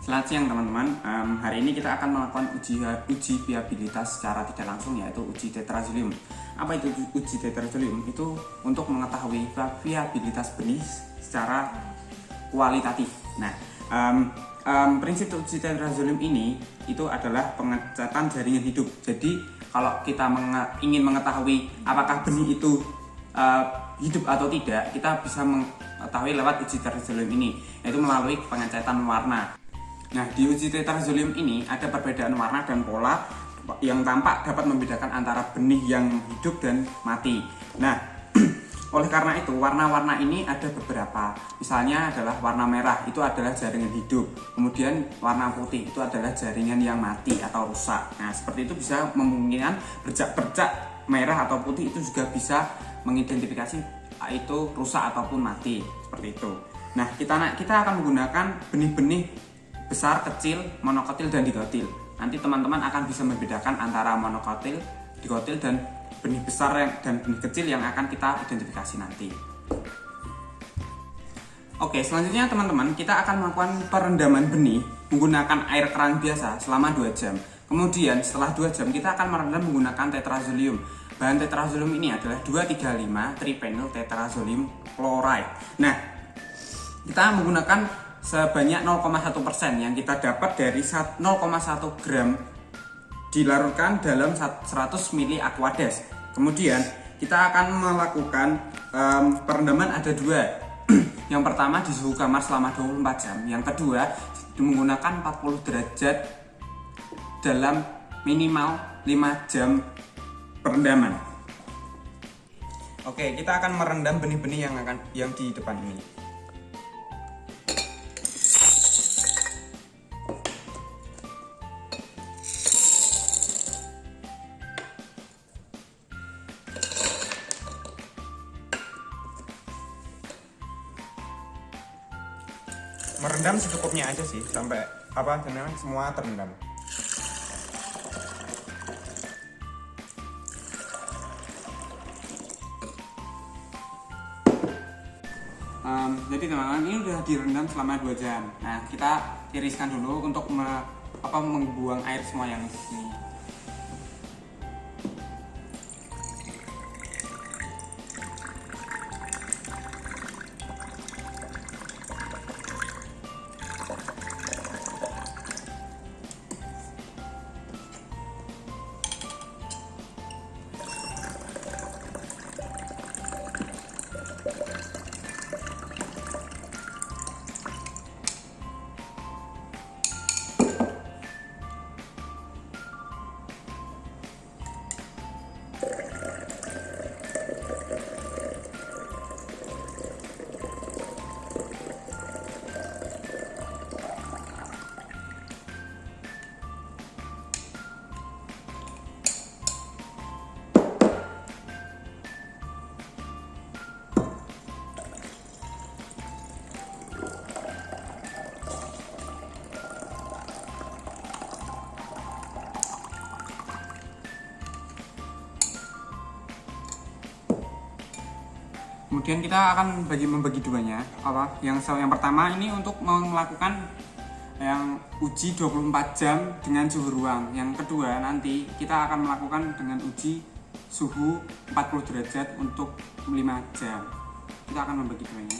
Selamat siang teman-teman. Hari ini kita akan melakukan uji viabilitas secara tidak langsung, yaitu uji tetrazolium. Apa itu uji tetrazolium? Itu untuk mengetahui viabilitas benih secara kualitatif. Nah, prinsip uji tetrazolium ini itu adalah pengecatan jaringan hidup. Jadi kalau kita ingin mengetahui apakah benih itu hidup atau tidak, kita bisa mengetahui lewat uji tetrazolium ini, yaitu melalui pengecatan warna. Nah, di uji tetrazolium ini ada perbedaan warna dan pola yang tampak dapat membedakan antara benih yang hidup dan mati. Nah, oleh karena itu warna-warna ini ada beberapa. Misalnya adalah warna merah, itu adalah jaringan hidup. Kemudian warna putih itu adalah jaringan yang mati atau rusak. Nah, seperti itu bisa memungkinkan bercak-bercak merah atau putih itu juga bisa mengidentifikasi itu rusak ataupun mati, seperti itu. Nah, kita akan menggunakan benih-benih besar, kecil, monokotil, dan dikotil. Nanti teman-teman akan bisa membedakan antara monokotil, dikotil, dan benih besar dan benih kecil yang akan kita identifikasi nanti. Oke, selanjutnya teman-teman, kita akan melakukan perendaman benih menggunakan air keran biasa selama 2 jam. Kemudian setelah 2 jam kita akan merendam menggunakan tetrazolium. Bahan tetrazolium ini adalah 2,35 tripenyl tetrazolium chloride. Nah, kita menggunakan sebanyak 0,1% yang kita dapat dari 0,1 gram dilarutkan dalam 100 ml Aquades. Kemudian kita akan melakukan perendaman ada 2. Yang pertama di suhu kamar selama 24 jam. Yang kedua menggunakan 40 derajat dalam minimal 5 jam perendaman. Oke, kita akan merendam benih-benih yang di depan ini. Merendam secukupnya aja sih, sampai semua terendam. Jadi teman-teman, ini udah direndam selama 2 jam. Nah, kita tiriskan dulu untuk membuang air semua yang ini. Kemudian kita akan membagi duanya. Yang pertama ini untuk melakukan yang uji 24 jam dengan suhu ruang. Yang kedua nanti kita akan melakukan dengan uji suhu 40 derajat untuk 5 jam. Kita akan membagi duanya.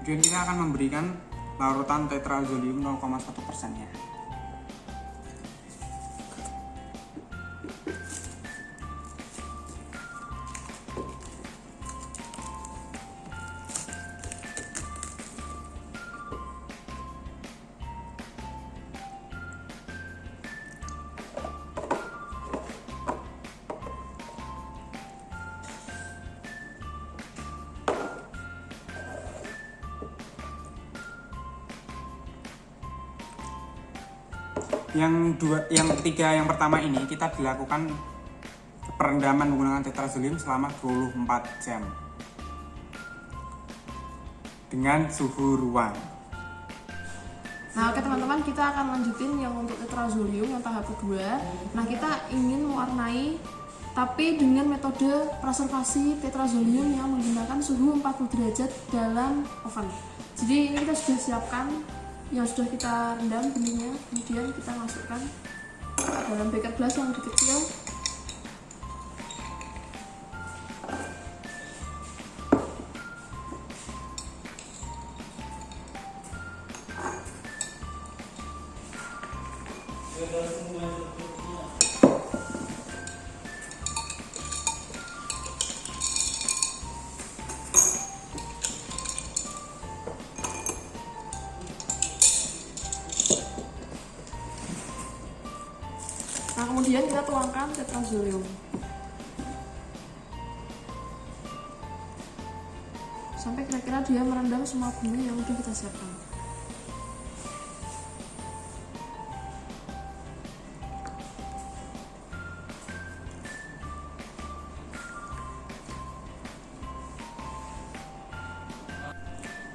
Kemudian kita akan memberikan larutan tetrazolium 0,1%-nya. Yang ketiga, yang pertama ini kita dilakukan perendaman menggunakan tetrazolium selama 24 jam dengan suhu ruang. Nah, oke teman-teman, kita akan lanjutin yang untuk tetrazolium yang tahap kedua. Nah, kita ingin mewarnai tapi dengan metode preservasi tetrazolium yang menggunakan suhu 40 derajat dalam oven. Jadi ini kita sudah siapkan yang sudah kita rendam benihnya, kemudian kita masukkan dalam beker gelas yang lebih kecil. Nah, kemudian kita tuangkan tetrazolium sampai kira-kira dia merendam semua benih yang sudah kita siapkan.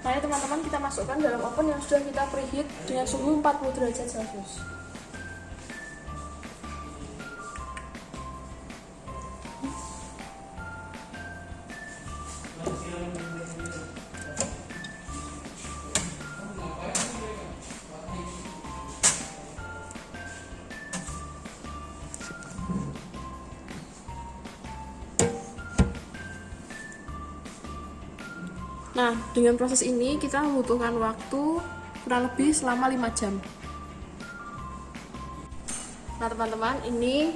Nah, teman-teman, kita masukkan dalam oven yang sudah kita preheat dengan suhu 40 derajat Celcius. Nah, dengan proses ini kita membutuhkan waktu kurang lebih selama 5 jam. Nah, teman-teman, ini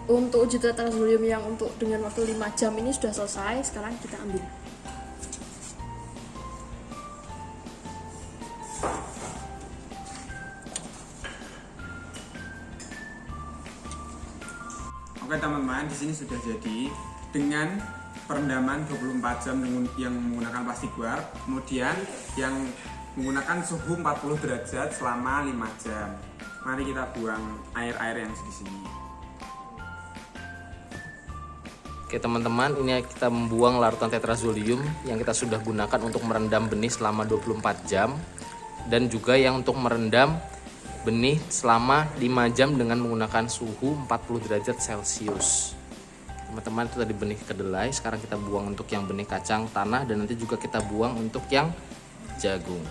untuk uji tetrazolium yang untuk dengan waktu 5 jam ini sudah selesai. Sekarang kita ambil. Oke teman-teman, di sini sudah jadi dengan perendaman 24 jam yang menggunakan plastik guar, kemudian yang menggunakan suhu 40 derajat selama 5 jam. Mari kita buang air-air yang di sini. Oke teman-teman, ini kita membuang larutan tetrazolium yang kita sudah gunakan untuk merendam benih selama 24 jam dan juga yang untuk merendam benih selama 5 jam dengan menggunakan suhu 40 derajat Celcius. Teman-teman, itu tadi benih kedelai. Sekarang kita buang untuk yang benih kacang tanah dan nanti juga kita buang untuk yang jagung.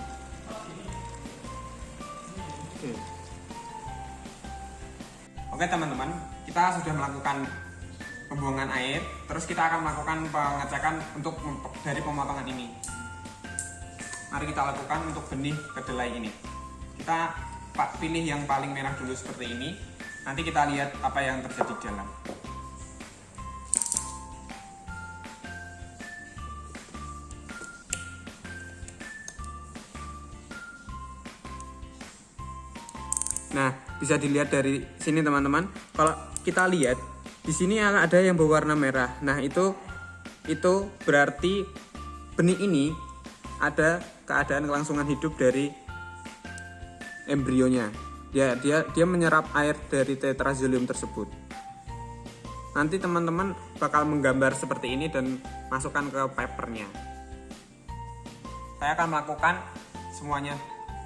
Oke teman-teman, kita sudah melakukan pembuangan air, terus kita akan melakukan pengecekan untuk dari pemotongan ini. Mari kita lakukan untuk benih kedelai ini. Kita pilih yang paling merah dulu seperti ini. Nanti kita lihat apa yang terjadi di dalam. Nah, bisa dilihat dari sini teman-teman. Kalau kita lihat di sini ada yang berwarna merah. Nah, itu berarti benih ini ada keadaan kelangsungan hidup dari embrionya. Ya, dia menyerap air dari tetrazolium tersebut. Nanti teman-teman bakal menggambar seperti ini dan masukkan ke papernya. Saya akan melakukan semuanya,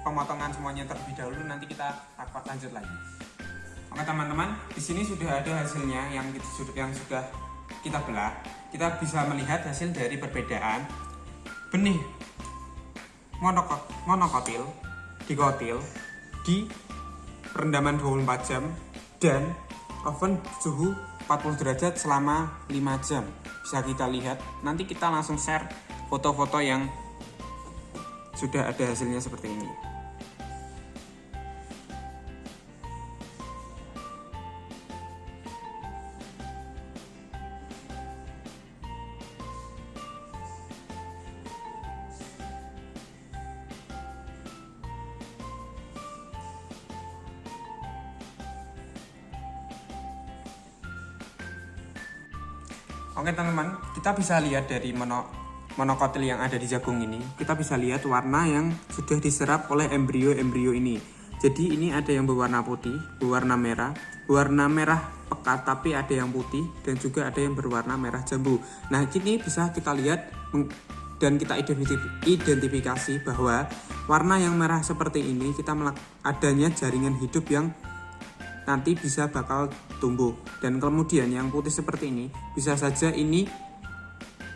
pemotongan semuanya terlebih dahulu, nanti kita lanjut lagi. Oke teman-teman, di sini sudah ada hasilnya yang sudah kita belah. Kita bisa melihat hasil dari perbedaan benih monokotil, dikotil di perendaman 24 jam dan oven suhu 40 derajat selama 5 jam. Bisa kita lihat, nanti kita langsung share foto-foto yang sudah ada hasilnya seperti ini. Oke teman-teman, kita bisa lihat dari monokotil yang ada di jagung ini, kita bisa lihat warna yang sudah diserap oleh embrio-embrio ini. Jadi ini ada yang berwarna putih, berwarna merah pekat tapi ada yang putih, dan juga ada yang berwarna merah jambu. Nah, ini bisa kita lihat dan kita identifikasi bahwa warna yang merah seperti ini kita adanya jaringan hidup yang nanti bisa bakal tumbuh, dan kemudian yang putih seperti ini bisa saja ini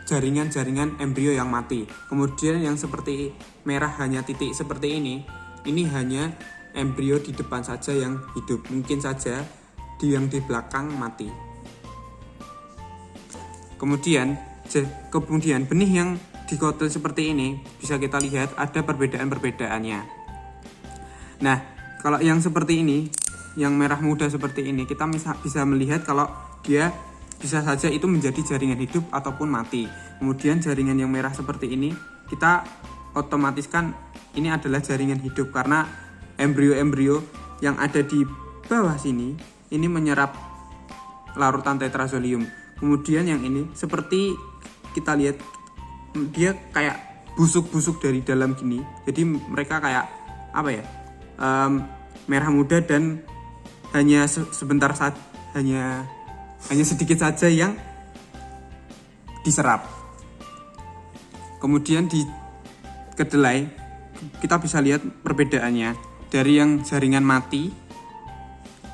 jaringan-jaringan embrio yang mati. Kemudian yang seperti merah hanya titik seperti ini hanya embrio di depan saja yang hidup, mungkin saja yang di belakang mati. Kemudian benih yang dikotil seperti ini bisa kita lihat ada perbedaan-perbedaannya. Nah, kalau yang seperti ini, yang merah muda seperti ini, kita bisa melihat kalau dia bisa saja itu menjadi jaringan hidup ataupun mati. Kemudian jaringan yang merah seperti ini kita otomatiskan ini adalah jaringan hidup karena embrio-embrio yang ada di bawah sini ini menyerap larutan tetrazolium. Kemudian yang ini seperti kita lihat dia kayak busuk-busuk dari dalam gini. Jadi mereka kayak apa ya? Merah muda dan hanya sebentar saja hanya sedikit saja yang diserap. Kemudian di kedelai kita bisa lihat perbedaannya dari yang jaringan mati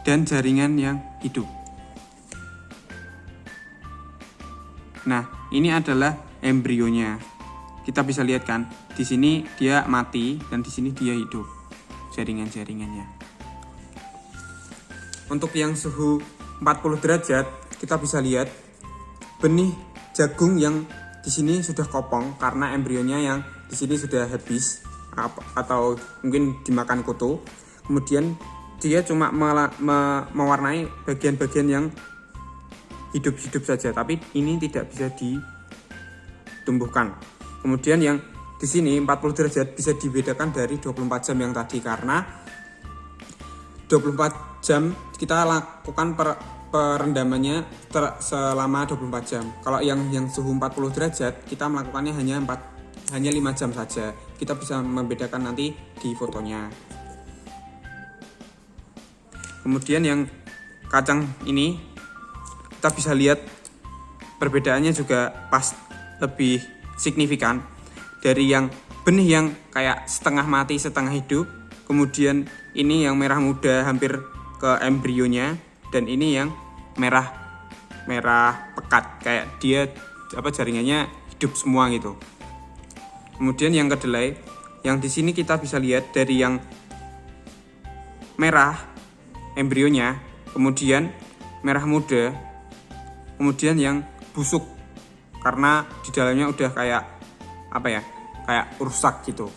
dan jaringan yang hidup. Nah, ini adalah embrionya. Kita bisa lihat kan, di sini dia mati dan di sini dia hidup. Jaringan-jaringannya. Untuk yang suhu 40 derajat, kita bisa lihat benih jagung yang di sini sudah kopong karena embrionya yang di sini sudah habis atau mungkin dimakan kutu. Kemudian dia cuma mewarnai bagian-bagian yang hidup-hidup saja, tapi ini tidak bisa ditumbuhkan. Kemudian yang di sini 40 derajat bisa dibedakan dari 24 jam yang tadi karena 24 jam kita lakukan perendamannya selama 24 jam. Kalau yang suhu 40 derajat kita melakukannya hanya 5 jam saja. Kita bisa membedakan nanti di fotonya. Kemudian yang kacang ini kita bisa lihat perbedaannya juga lebih signifikan dari yang benih yang kayak setengah mati setengah hidup. Kemudian ini yang merah muda hampir ke embrionya, dan ini yang merah pekat kayak dia jaringannya hidup semua gitu. Kemudian yang kedelai yang di sini kita bisa lihat dari yang merah embrionya, kemudian merah muda, kemudian yang busuk karena di dalamnya udah kayak rusak gitu.